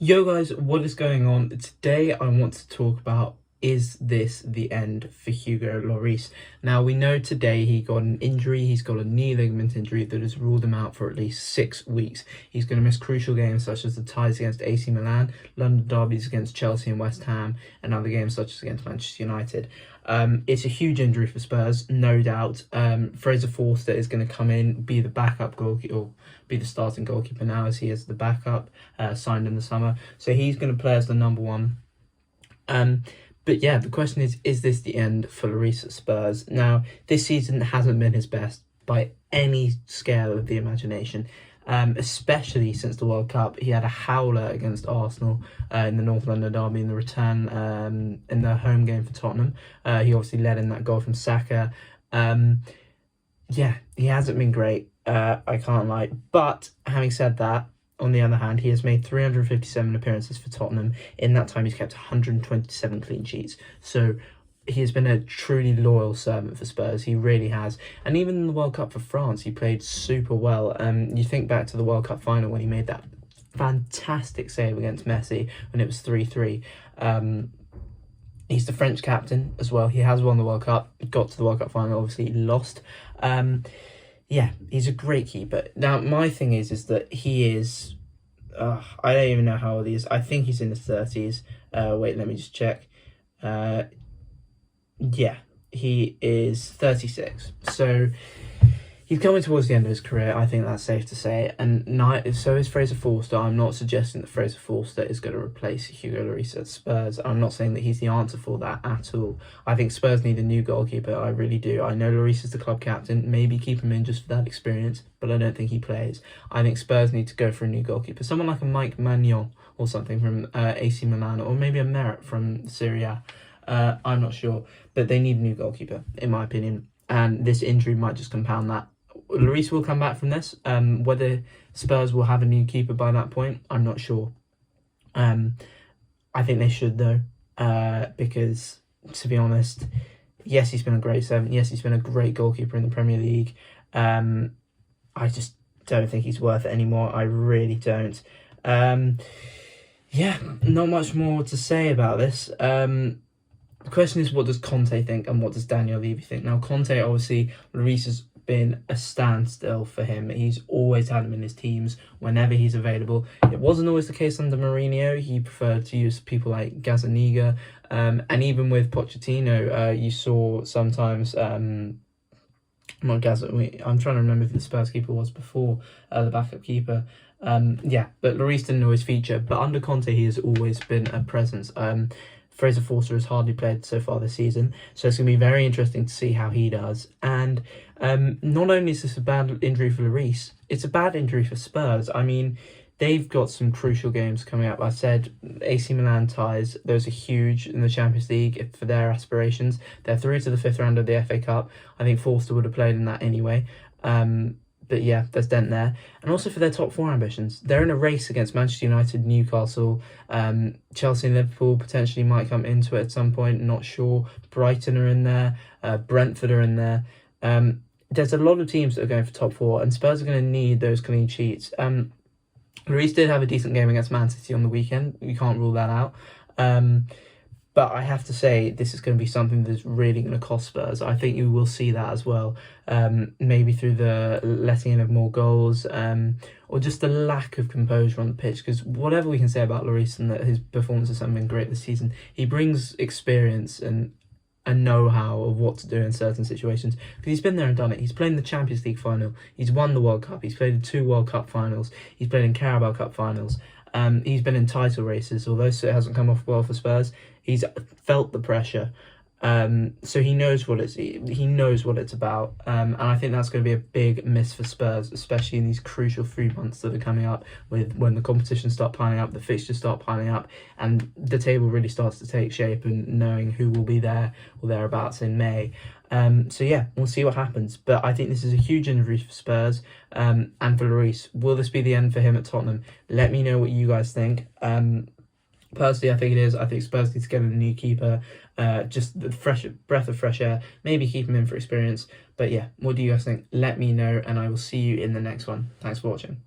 Yo guys, what is going on? Today I want to talk about, is this the end for Hugo Lloris? Now we know today he got an injury, he's got a knee ligament injury that has ruled him out for at least 6 weeks. He's going to miss crucial games such as the ties against AC Milan, London derbies against Chelsea and West Ham, and other games such as against Manchester United. It's a huge injury for Spurs, no doubt. Fraser Forster is going to come in, be the backup goalkeeper, or be the starting goalkeeper now as he is the backup, signed in the summer. So he's going to play as the number one. But yeah, the question is this the end for Lloris at Spurs? Now, this season hasn't been his best by any scale of the imagination. Especially since the World Cup. He had a howler against Arsenal in the North London derby in the return in the home game for Tottenham. He obviously led in that goal from Saka. Yeah, he hasn't been great, I can't lie. But having said that, on the other hand, he has made 357 appearances for Tottenham. In that time, he's kept 127 clean sheets. So he has been a truly loyal servant for Spurs. He really has. And even in the World Cup for France, he played super well. You think back to the World Cup final when he made that fantastic save against Messi when it was 3-3. He's the French captain as well. He has won the World Cup, got to the World Cup final, obviously he lost. Yeah, he's a great keeper. Now, my thing is that he is... I don't even know how old he is. I think he's in his 30s. Wait, let me just check. Yeah, he is 36. So he's coming towards the end of his career. I think that's safe to say. And so is Fraser Forster. I'm not suggesting that Fraser Forster is going to replace Hugo Lloris at Spurs. I'm not saying that he's the answer for that at all. I think Spurs need a new goalkeeper. I really do. I know Lloris is the club captain. Maybe keep him in just for that experience, but I don't think he plays. I think Spurs need to go for a new goalkeeper. Someone like a Mike Maignan or something from AC Milan, or maybe a Merit from Serie A. I'm not sure, but they need a new goalkeeper, in my opinion, and this injury might just compound that. Lloris will come back from this. Whether Spurs will have a new keeper by that point, I'm not sure. I think they should, though, because, to be honest, yes, he's been a great servant. Yes, he's been a great goalkeeper in the Premier League. I just don't think he's worth it anymore. I really don't. Yeah, not much more to say about this. The question is, what does Conte think and what does Daniel Levy think? Now, Conte, obviously, Lloris has been a standstill for him. He's always had him in his teams whenever he's available. It wasn't always the case under Mourinho. He preferred to use people like Gazzaniga. And even with Pochettino, you saw sometimes... not Gazzaniga. I'm trying to remember who the Spurs keeper was before, the backup keeper. Yeah, but Lloris didn't always feature. But under Conte, he has always been a presence. Fraser Forster has hardly played so far this season, so it's going to be very interesting to see how he does. And not only is this a bad injury for Lloris, it's a bad injury for Spurs. I mean, they've got some crucial games coming up. I said AC Milan ties, those are huge in the Champions League for their aspirations. They're through to the 5th round of the FA Cup. I think Forster would have played in that anyway. But yeah, there's dent there. And also for their top 4 ambitions. They're in a race against Manchester United, Newcastle, Chelsea and Liverpool potentially might come into it at some point, not sure. Brighton are in there, Brentford are in there. There's a lot of teams that are going for top 4, and Spurs are going to need those clean sheets. Lloris did have a decent game against Man City on the weekend. You can't rule that out. But I have to say, this is going to be something that's really going to cost Spurs. I think you will see that as well. Maybe through the letting in of more goals, or just the lack of composure on the pitch. Because whatever we can say about Lloris and that his performances haven't been great this season, he brings experience and a know-how of what to do in certain situations. Because he's been there and done it. He's played in the Champions League final. He's won the World Cup. He's played in 2 World Cup finals. He's played in Carabao Cup finals. He's been in title races, although it hasn't come off well for Spurs. He's felt the pressure, so he knows what it's about, and I think that's going to be a big miss for Spurs, especially in these crucial 3 months that are coming up, when the competitions start piling up, the fixtures start piling up, and the table really starts to take shape, and knowing who will be there or thereabouts in May. So yeah, we'll see what happens. But I think this is a huge injury for Spurs, and for Lloris. Will this be the end for him at Tottenham? Let me know what you guys think. Personally, I think it is. I think Spurs need to get a new keeper, just the breath of fresh air. Maybe keep him in for experience. But yeah, what do you guys think? Let me know, and I will see you in the next one. Thanks for watching.